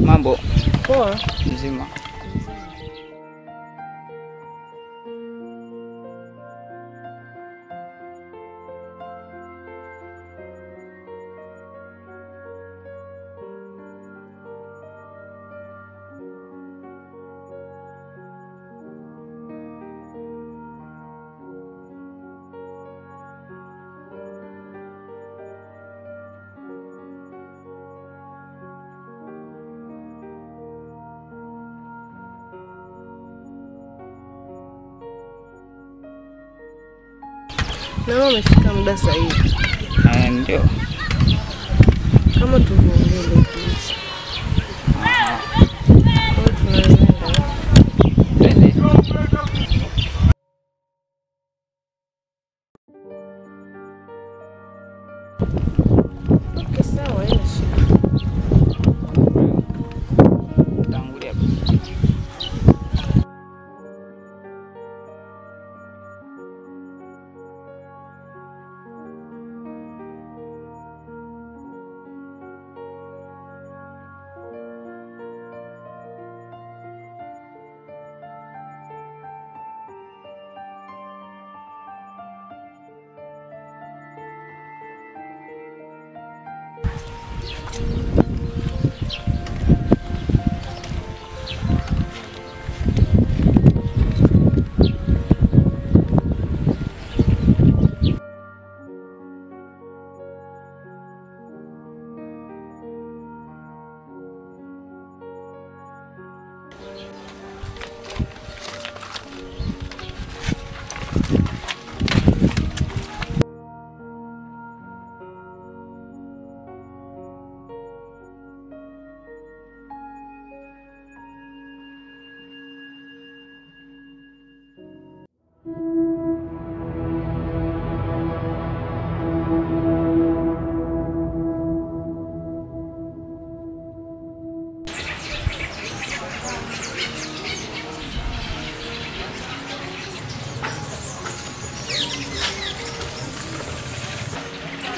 Mambo poa mzima. Na umefika muda sahihi. Ndio. Kama tuvungile please. Kwa tunaenda. Twende. Okay, sawa, yes. Tangulia.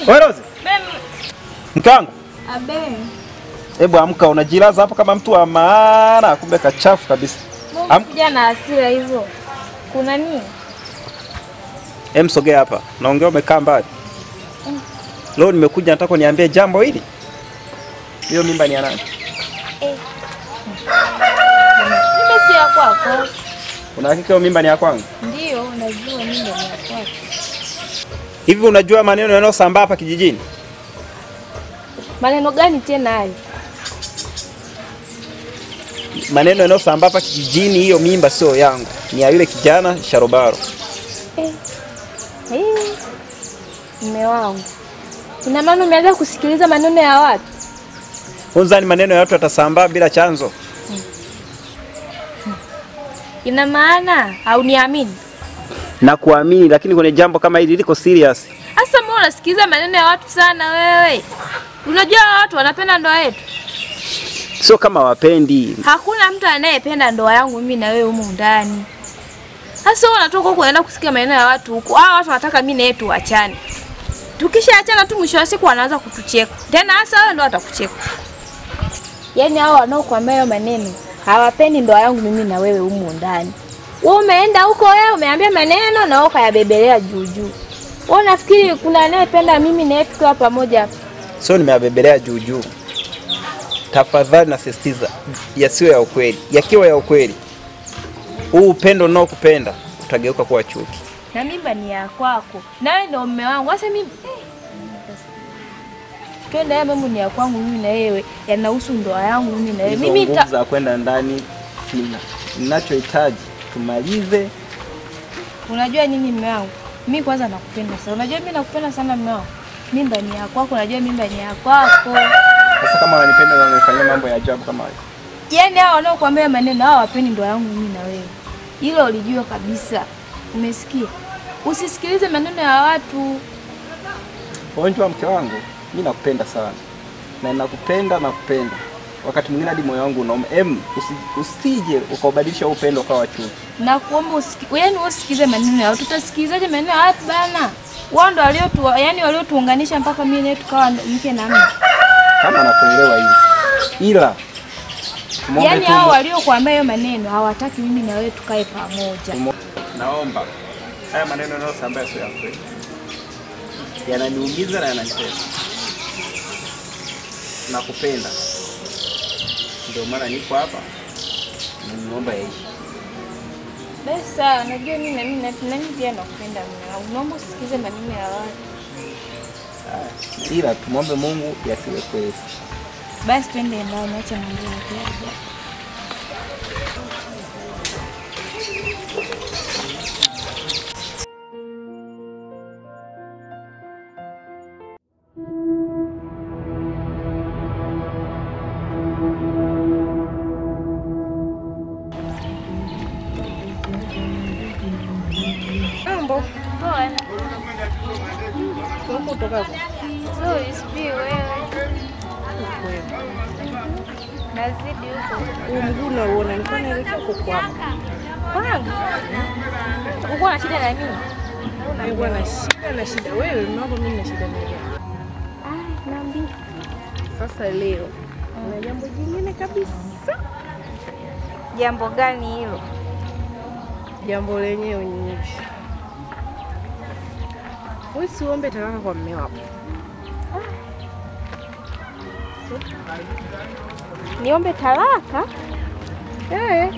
Weroze. Mkangu. Abe. Hebu amka, unajilaza hapa kama mtu wa maana, kumbe kachafu kabisa. Amkuja na hasira hivyo. Kuna nini? Sogea hapa. Naongea umekaa mbali. Leo nimekuja nataka niambie jambo hili. Hiyo mimba ni ya nani? Mimba si ya kwako. Una hakika hiyo mimba ni ya kwangu? Ndio, unajua mimba ni ya kwako. Hivi unajua maneno yanayosambaa hapa kijijini? Maneno gani tena hayo? Maneno yanayosambaa hapa kijijini, hiyo mimba sio yangu. Ni ya yule kijana Sharobaro. Mume wangu. Ina maana umeanza kusikiliza maneno ya watu? Unzani maneno ya watu yatasambaa bila chanzo? Ina maana hauniamini? Na kuamini, lakini kwenye jambo kama hili liko serious. Asa mbona unasikiliza maneno ya watu sana wewe? Unajua watu wanapenda ndoa yetu? Sio kama wapendi. Hakuna mtu anayependa ndoa yangu mimi na wewe humu ndani. Sasa wewe unatoka huko unaenda kusikia maneno ya watu huko. Hao watu wanataka mimi na yetu tuachane. Tukishaachana tu mwisho wa siku wanaanza kutucheka. Tena hasa wewe ndo atakucheka. Yaani hao wanaokuambia hayo maneno hawapendi ndoa yangu mimi na wewe humu ndani. Wewe umeenda huko wewe umeambia maneno na wewe kayabebelea juu juu. Wewe unafikiri kuna anayependa mimi na yetu tukiwa pamoja hapa? Sio nimeyabebelea juu juu. Tafadhali nasisitiza yasiwe ya ukweli. Yakiwa ya ukweli, huu upendo unaokupenda utageuka kuwa chuki. Na mimba ni ya kwako. Nawe ndio mume wangu. Sasa mimi twende ya mambo ni ya kwangu mimi na wewe. Yanahusu ndoa yangu mimi na wewe. Mimi nguvu kwenda ndani sina. Ninachohitaji tumalize. Unajua nini mume wangu? Mimi kwanza nakupenda sana. Unajua mimi nakupenda sana mume wangu. Mimba ni ya kwako, unajua mimba ni ya kwako. Sasa kama unanipenda na unafanya mambo ya ajabu kama hayo. Yaani hao wanaokuambia maneno hao wapendi ndoa yangu mimi na wewe. Hilo ulijua kabisa. Umesikia? Usisikilize maneno ya watu. Onjwa mke wangu, mimi nakupenda sana. Na nakupenda. Wakati mwingine hadi moyo wangu unauma. Usije ukabadilisha upendo kwa chuki. Na kuomba yaani usikize maneno ya watu. Tutasikilizaje maneno ya watu bana? Wao ndo waliotuunganisha mpaka mimi na tukawa mke na mume. Kama nakuelewa hivi. Ila Yaani hao waliokuambia hayo maneno hawataki mimi na wewe tukae pamoja. Naomba haya maneno yanayosambaa sio ya kweli. Yananiumiza na yananitesa. Nakupenda. Ndio maana niko hapa. Naomba yaishi. Besa, najua mimi pia nakupenda mimi. Unaomba usikize maneno ya watu. Ila tumombe Mungu yasiwe kweli. Basi twende ndani, acha mambo yake. Mambo. Poa. Huko kutoka kwa. So isipi wewe. Nazidi huko. Mguu unaona nilikuwa naelekea huko kwako. Kwangu. Uko na shida na nini? Nilikuwa na shida. Wewe unaomba mimi na shida nini? Naambia. Sasa leo na jambo jingine kabisa. Jambo gani hilo? Jambo lenyewe ni hivi. Wewe usiombe talaka kwa mume wako. Niombe talaka? Wewe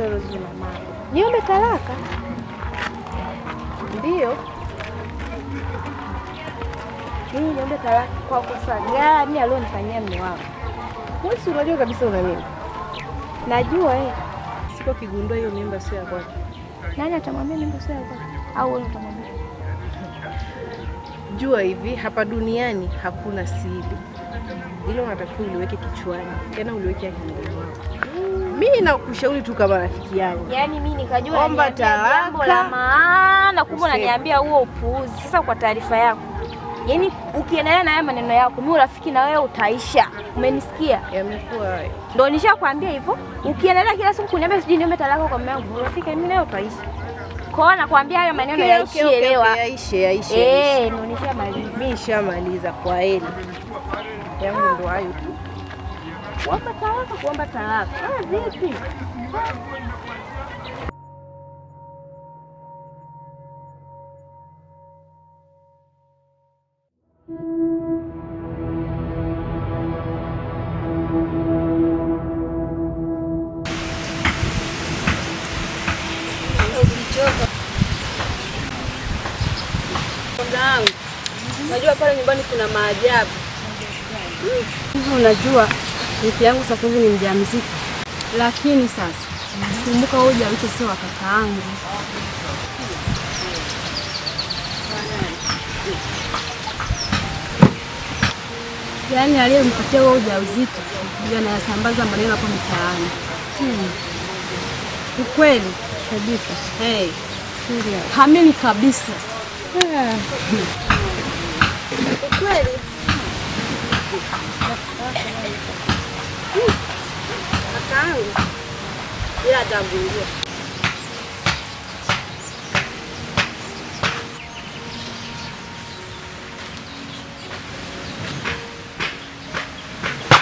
Rosina mama. Niombe talaka? Ndio. Mimi niombe talaka kwa kosa gani alionifanyia mume wangu? Wewe si unajua kabisa una mimba. Najua Siko kigundua hiyo mimba sio ya kwako. Nani atamwambia mimba sio ya kwako? Au wewe utamwambia? Jua hivi hapa duniani hakuna siri. Hilo unatakiwa uliweke kichwani. Tena uliweke akilini mwako. Mimi nakushauri tu kama rafiki yangu. Yaani mimi nikajua omba jambo la maana kumbe unaniambia huo upuuzi. Sasa kwa taarifa yako. Yaani ukiendelea na haya maneno yako, mimi urafiki na wewe utaisha. Umenisikia? Yamekuwa hayo. Ndio nishakwambia hivyo. Ukiendelea kila siku kuniambia sijui niombe talaka kwa mume wangu, urafiki mimi nawe utaisha. Kwa hiyo nakwambia hayo maneno yaishie leo. Yaishe. Ndio nishamaliza. Mimi nishamaliza kwa heri. Yangu ndo hayo tu. Kuomba talaka. Vipi? Unajua pale nyumbani kuna maajabu. Unajua mke yangu sasa hivi ni mjamzito. Lakini sasa kumbuka wewe mjamzito sio wa kakaangu. Yaani aliyempatia wewe ujauzito ndio anayasambaza maneno hapo mtaani. Ukweli kabisa. Hamini kabisa. Ukweli. Kakaangu. Ila atambulia.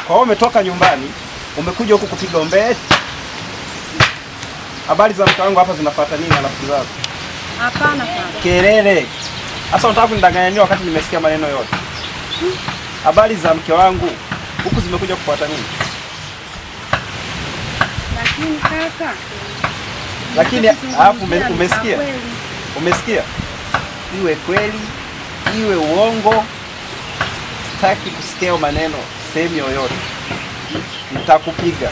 Kwa hiyo umetoka nyumbani, umekuja huku kupiga umbea. Habari za mke wangu hapa zinafuata nini na rafiki zako? Hapana kaka. Kelele. Sasa unataka kunidanganya nini wakati nimesikia maneno yote? Habari za mke wangu huku zimekuja kufuata nini? Lakini kaka. Lakini alafu umesikia? Umesikia? Iwe kweli, iwe uongo, sitaki kusikia maneno sehemu yoyote. Nitakupiga.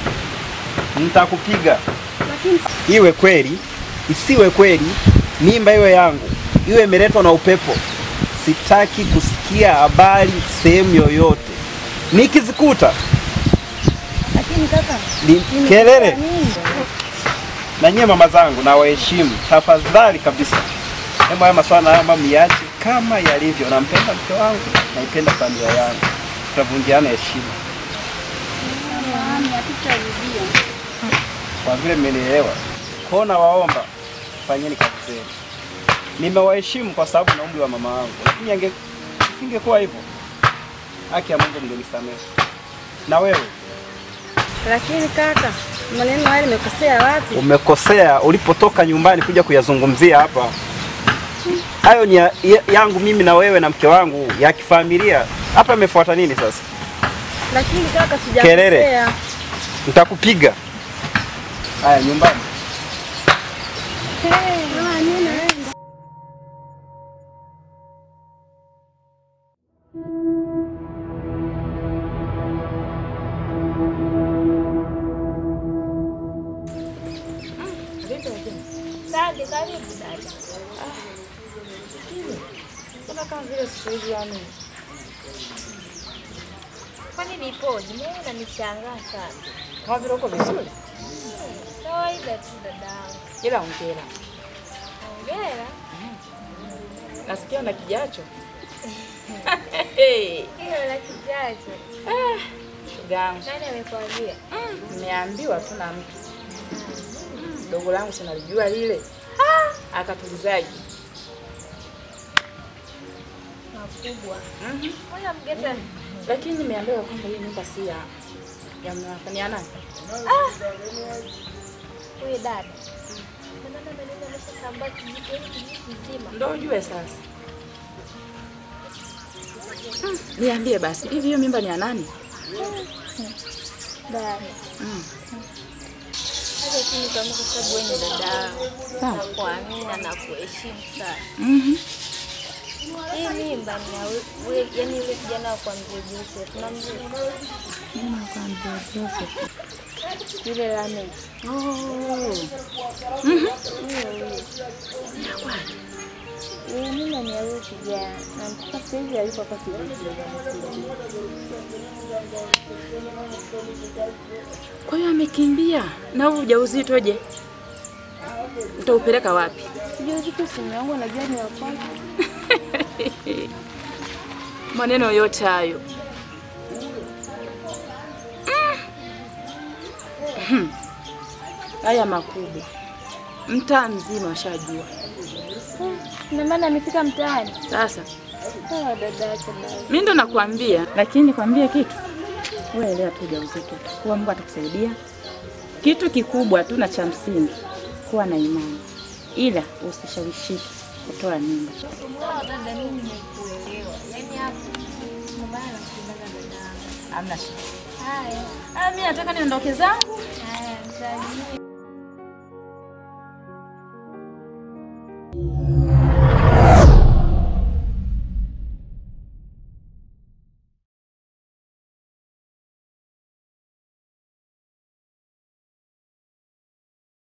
Lakini iwe kweli, isiwe kweli, mimba iwe yangu, iwe imeletwa na upepo. Sitaki kusikia habari sehemu yoyote. Nikizikuta. lakini kaka, Kelele. Na nyie mama zangu na waheshimu, tafadhali kabisa. Hebu haya maswala haya mama miache kama yalivyo. Nampenda mke wangu, naipenda familia yangu. Tutavunjiana heshima. Kwa vile mmenielewa. Kwa na waomba fanyeni kazi zenu. Nimewaheshimu kwa sababu na umri wa mama wangu. Lakini isingekuwa hivyo, haki ya Mungu mngenisamehe. Na wewe? Lakini kaka, maneno haya nimekosea wapi? Umekosea ulipotoka nyumbani kuja kuyazungumzia hapa. Hayo ni yangu mimi na wewe na mke wangu ya kifamilia. Hapa imefuata nini sasa? Lakini kaka, sijakosea. Kelele. Nitakupiga. Haya nyumbani. Asante, karibu dada. Kuna kama vile siku hizi yani. Kwani nipoje? Mimi nanishangaa sana. Kama vile uko vizuri? Kawaida tu dadangu. Ila hongera. Hongera? Nasikia una kijacho. Hiyo la kijacho. Shugangu. Nani amekwambia? Nimeambiwa tu na mtu. Dogo langu si nalijua lile. Akatulizaji. Makubwa. Mbona mgeta? Lakini nimeambiwa kwamba hii nyumba si ya mnafanya nani? Wewe dada. Ndio maneno ameshatambaa kijiji kizima. Ndio ujue sasa. Niambie basi, hivi hiyo mimba ni ya nani? Dada. Hata kini kama kwa sababu wewe ni dada. Sawa. Nakuamini na kuheshimu sana. Hii mimba ni ya yani yule kijana kwa mzee Joseph. Unamjua? Mimi kwa mzee Joseph. Yule Lamek. Mimi ni yule kijana. Na mpaka sasa hivi alipo hapa kijiji. Kwa hiyo amekimbia. Na huu ujauzito je? Utaupeleka wapi? Ujauzito simu yangu najua ni wa kwako. Maneno yote hayo. Haya makubwa. Mtaa mzima washajua. Na maana amefika mtaani. Sasa Dada acha basi. mimi ndo nakwambia, lakini nikwambie kitu. Wewe elewa tu ujauzito. Kwa Mungu atakusaidia. Kitu kikubwa tu na cha msingi kuwa na imani. Ila usishawishike kutoa mimba. Sawa dada, mimi nimekuelewa. Yaani hapo mbaya na kusimama dada. Hamna shida. Haya. Mimi nataka niondoke zangu. Haya, msalimie.